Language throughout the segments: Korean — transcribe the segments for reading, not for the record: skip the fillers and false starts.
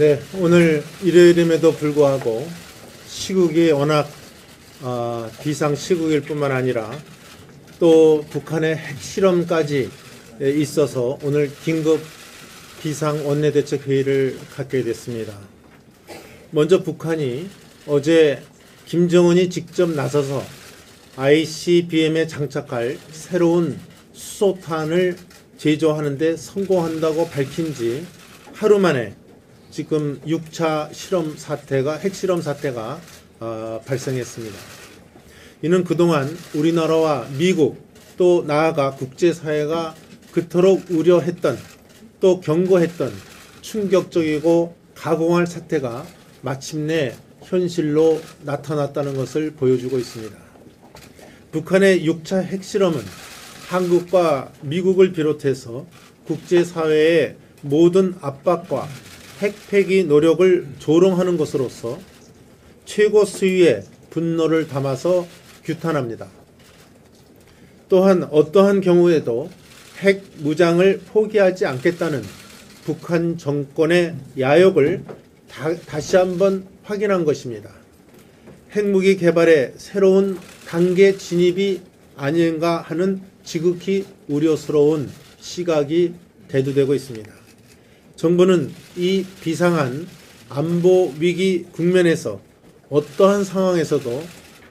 네, 오늘 일요일임에도 불구하고 시국이 워낙 비상 시국일 뿐만 아니라 또 북한의 핵실험까지 있어서 오늘 긴급 비상 원내대책 회의를 갖게 됐습니다. 먼저 북한이 어제 김정은이 직접 나서서 ICBM에 장착할 새로운 수소탄을 제조하는 데 성공한다고 밝힌 지 하루 만에 지금 6차 실험 사태가 핵실험 사태가 발생했습니다. 이는 그동안 우리나라와 미국 또 나아가 국제사회가 그토록 우려했던 또 경고했던 충격적이고 가공할 사태가 마침내 현실로 나타났다는 것을 보여주고 있습니다. 북한의 6차 핵실험은 한국과 미국을 비롯해서 국제사회의 모든 압박과 핵폐기 노력을 조롱하는 것으로서 최고 수위의 분노를 담아서 규탄합니다. 또한 어떠한 경우에도 핵 무장을 포기하지 않겠다는 북한 정권의 야욕을 다시 한번 확인한 것입니다. 핵무기 개발의 새로운 단계 진입이 아닌가 하는 지극히 우려스러운 시각이 대두되고 있습니다. 정부는 이 비상한 안보 위기 국면에서 어떠한 상황에서도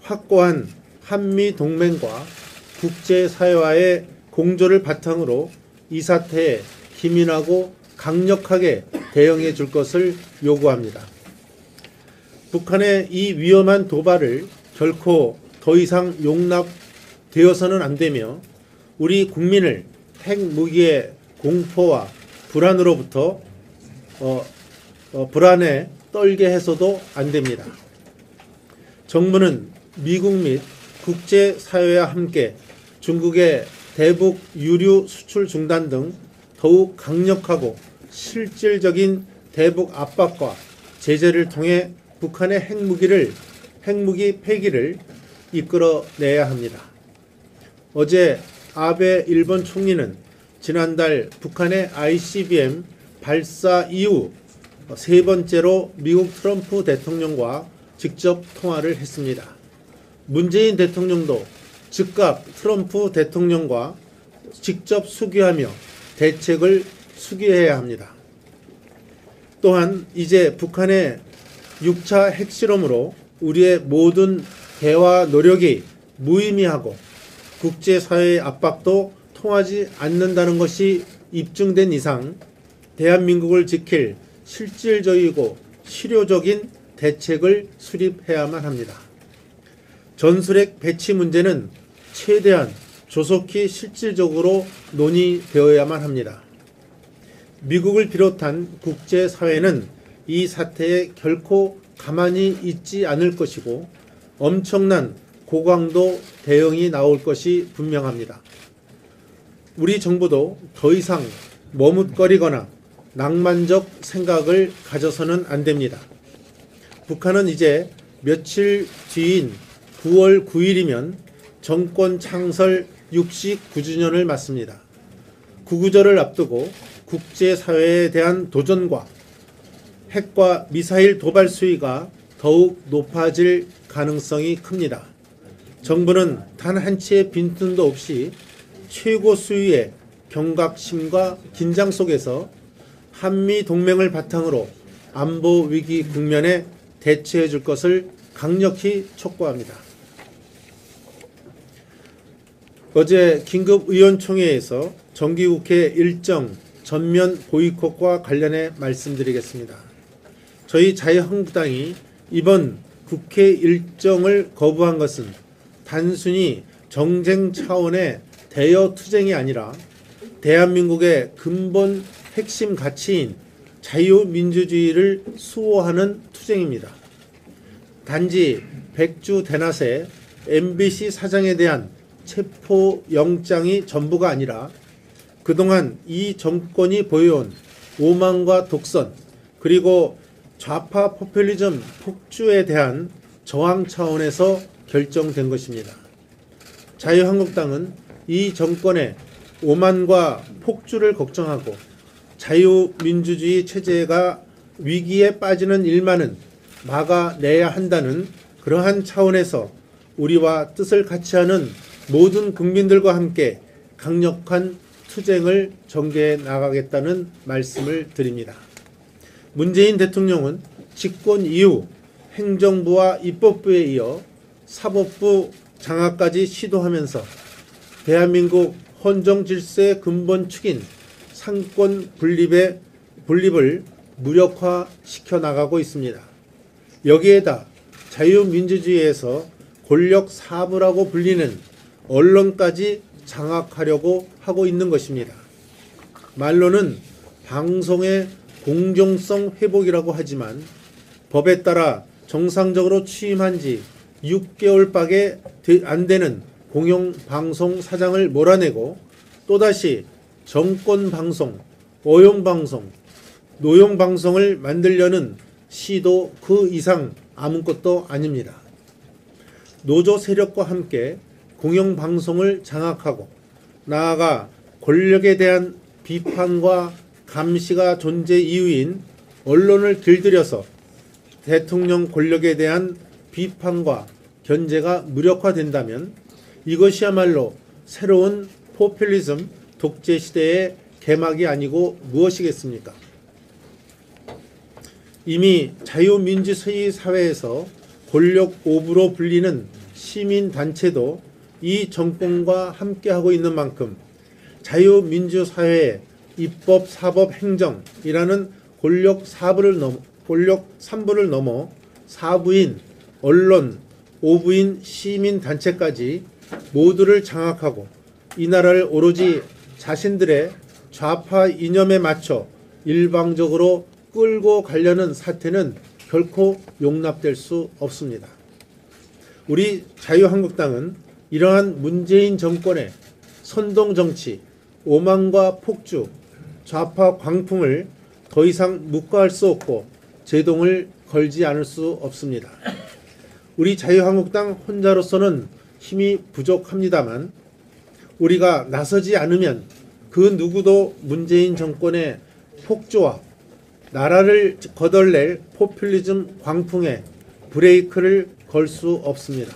확고한 한미 동맹과 국제사회와의 공조를 바탕으로 이 사태에 기민하고 강력하게 대응해 줄 것을 요구합니다. 북한의 이 위험한 도발을 결코 더 이상 용납되어서는 안 되며 우리 국민을 핵무기의 공포와 불안으로부터 불안에 떨게 해서도 안 됩니다. 정부는 미국 및 국제사회와 함께 중국의 대북 유류 수출 중단 등 더욱 강력하고 실질적인 대북 압박과 제재를 통해 북한의 핵무기 폐기를 이끌어내야 합니다. 어제 아베 일본 총리는 지난달 북한의 ICBM 발사 이후 세 번째로 미국 트럼프 대통령과 직접 통화를 했습니다. 문재인 대통령도 즉각 트럼프 대통령과 직접 수교하며 대책을 수기해야 합니다. 또한 이제 북한의 6차 핵실험으로 우리의 모든 대화 노력이 무의미하고 국제사회의 압박도 통하지 않는다는 것이 입증된 이상 대한민국을 지킬 실질적이고 실효적인 대책을 수립해야만 합니다. 전술핵 배치 문제는 최대한 조속히 실질적으로 논의되어야만 합니다. 미국을 비롯한 국제사회는 이 사태에 결코 가만히 있지 않을 것이고 엄청난 고강도 대응이 나올 것이 분명합니다. 우리 정부도 더 이상 머뭇거리거나 낭만적 생각을 가져서는 안 됩니다. 북한은 이제 며칠 뒤인 9월 9일이면 정권 창설 69주년을 맞습니다. 구구절을 앞두고 국제사회에 대한 도전과 핵과 미사일 도발 수위가 더욱 높아질 가능성이 큽니다. 정부는 단 한 치의 빈틈도 없이 최고 수위의 경각심과 긴장 속에서 한미 동맹을 바탕으로 안보 위기 국면에 대처해 줄 것을 강력히 촉구합니다. 어제 긴급의원총회에서 정기국회 일정 전면 보이콧과 관련해 말씀드리겠습니다. 저희 자유한국당이 이번 국회 일정을 거부한 것은 단순히 정쟁 차원의 대여 투쟁이 아니라 대한민국의 근본 핵심 가치인 자유민주주의를 수호하는 투쟁입니다. 단지 백주 대낮에 MBC 사장에 대한 체포영장이 전부가 아니라 그동안 이 정권이 보여온 오만과 독선 그리고 좌파 포퓰리즘 폭주에 대한 저항 차원에서 결정된 것입니다. 자유한국당은 이 정권의 오만과 폭주를 걱정하고 자유민주주의 체제가 위기에 빠지는 일만은 막아내야 한다는 그러한 차원에서 우리와 뜻을 같이 하는 모든 국민들과 함께 강력한 투쟁을 전개해 나가겠다는 말씀을 드립니다. 문재인 대통령은 집권 이후 행정부와 입법부에 이어 사법부 장악까지 시도하면서 대한민국 헌정 질서의 근본 축인 상권 분립을 무력화시켜 나가고 있습니다. 여기에다 자유민주주의에서 권력 사부라고 불리는 언론까지 장악하려고 하고 있는 것입니다. 말로는 방송의 공정성 회복이라고 하지만 법에 따라 정상적으로 취임한 지 6개월밖에 안 되는 공영방송 사장을 몰아내고 또다시 정권방송, 어용방송, 노용방송을 만들려는 시도 그 이상 아무것도 아닙니다. 노조 세력과 함께 공영방송을 장악하고 나아가 권력에 대한 비판과 감시가 존재 이유인 언론을 길들여서 대통령 권력에 대한 비판과 견제가 무력화된다면 이것이야말로 새로운 포퓰리즘 독재 시대의 개막이 아니고 무엇이겠습니까? 이미 자유민주주의 사회에서 권력 오브로 불리는 시민단체도 이 정권과 함께하고 있는 만큼 자유민주사회의 입법, 사법, 행정이라는 권력 3부를 넘어 4부인 언론, 5부인 시민단체까지 모두를 장악하고 이 나라를 오로지 자신들의 좌파 이념에 맞춰 일방적으로 끌고 가려는 사태는 결코 용납될 수 없습니다. 우리 자유한국당은 이러한 문재인 정권의 선동정치, 오만과 폭주, 좌파 광풍을 더 이상 묵과할 수 없고 제동을 걸지 않을 수 없습니다. 우리 자유한국당 혼자로서는 힘이 부족합니다만 우리가 나서지 않으면 그 누구도 문재인 정권의 폭주와 나라를 거덜낼 포퓰리즘 광풍에 브레이크를 걸 수 없습니다.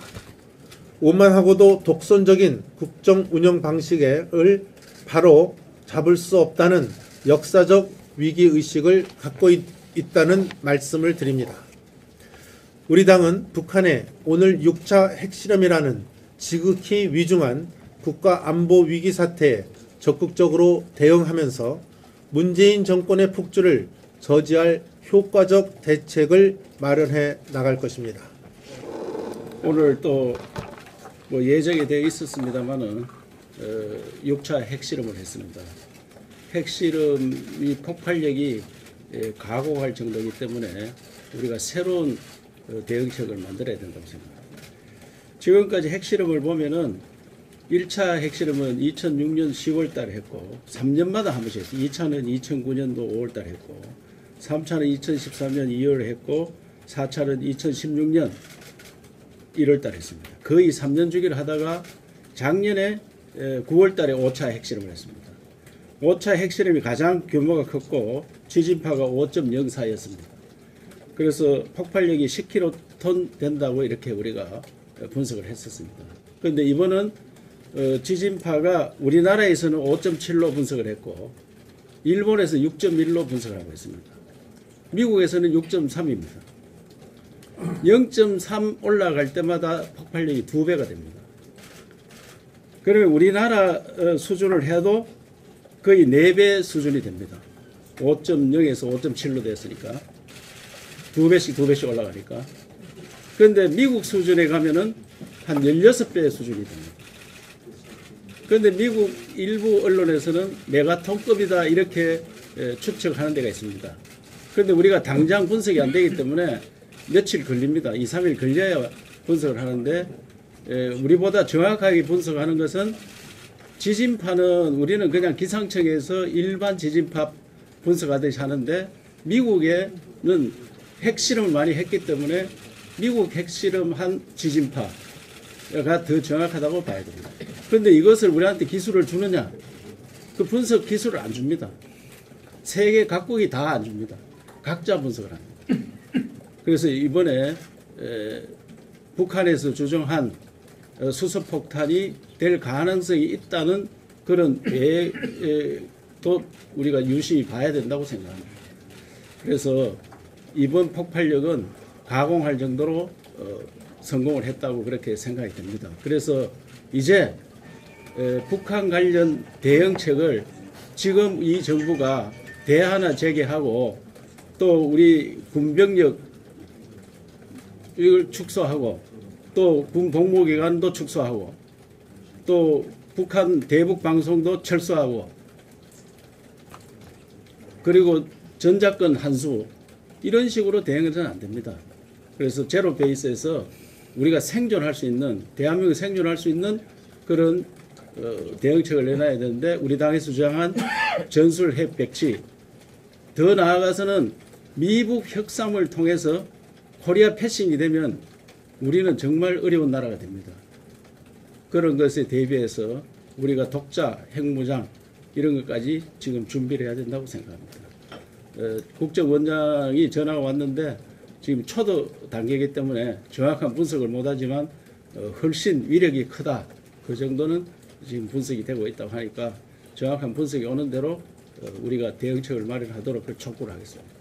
오만하고도 독선적인 국정 운영 방식을 바로 잡을 수 없다는 역사적 위기의식을 갖고 있다는 말씀을 드립니다. 우리 당은 북한의 오늘 6차 핵실험이라는 지극히 위중한 국가안보 위기 사태에 적극적으로 대응하면서 문재인 정권의 폭주를 저지할 효과적 대책을 마련해 나갈 것입니다. 오늘 또 뭐 예정이 되어 있었습니다만은 6차 핵실험을 했습니다. 핵실험이 폭발력이 가공할 정도이기 때문에 우리가 새로운 대응책을 만들어야 된다고 생각합니다. 지금까지 핵실험을 보면은 1차 핵실험은 2006년 10월 달에 했고 3년마다 한 번씩 했어요. 2차는 2009년도 5월 달에 했고 3차는 2013년 2월에 했고 4차는 2016년 1월 달에 했습니다. 거의 3년 주기를 하다가 작년에 9월 달에 5차 핵실험을 했습니다. 5차 핵실험이 가장 규모가 컸고 지진파가 5.04였습니다. 그래서 폭발력이 10킬로톤 된다고 이렇게 우리가 분석을 했었습니다. 그런데 이번은 지진파가 우리나라에서는 5.7로 분석을 했고 일본에서 6.1로 분석을 하고 있습니다. 미국에서는 6.3입니다. 0.3 올라갈 때마다 폭발력이 2배가 됩니다. 그러면 우리나라 수준을 해도 거의 4배 수준이 됩니다. 5.0에서 5.7로 됐으니까 2배씩 올라가니까. 그런데 미국 수준에 가면은 한 16배 수준이 됩니다. 그런데 미국 일부 언론에서는 메가톤급이다 이렇게 추측하는 데가 있습니다. 그런데 우리가 당장 분석이 안 되기 때문에 며칠 걸립니다. 2, 3일 걸려야 분석을 하는데 우리보다 정확하게 분석하는 것은 지진파는 우리는 그냥 기상청에서 일반 지진파 분석하듯이 하는데 미국에는 핵실험을 많이 했기 때문에 미국 핵실험한 지진파가 더 정확하다고 봐야 됩니다. 그런데 이것을 우리한테 기술을 주느냐? 그 분석 기술을 안 줍니다. 세계 각국이 다 안 줍니다. 각자 분석을 합니다. 그래서 이번에 북한에서 주장한 수소폭탄이 될 가능성이 있다는 그런 예도 우리가 유심히 봐야 된다고 생각합니다. 그래서 이번 폭발력은 가공할 정도로 성공을 했다고 그렇게 생각이 됩니다. 그래서 이제 북한 관련 대응책을 지금 이 정부가 대하나 재개하고 또 우리 군병력 이걸 축소하고 또 군 복무기관도 축소하고 또 북한 대북 방송도 철수하고 그리고 전작권 환수 이런 식으로 대응해서는 안 됩니다. 그래서 제로 베이스에서 우리가 생존할 수 있는 대한민국이 생존할 수 있는 그런 대응책을 내놔야 되는데 우리 당에서 주장한 전술 핵 백치 더 나아가서는 미북 협상을 통해서 코리아 패싱이 되면 우리는 정말 어려운 나라가 됩니다. 그런 것에 대비해서 우리가 독자, 핵무장 이런 것까지 지금 준비를 해야 된다고 생각합니다. 국정원장이 전화가 왔는데 지금 초도 단계이기 때문에 정확한 분석을 못하지만 훨씬 위력이 크다. 그 정도는 지금 분석이 되고 있다고 하니까 정확한 분석이 오는 대로 우리가 대응책을 마련하도록 촉구를 하겠습니다.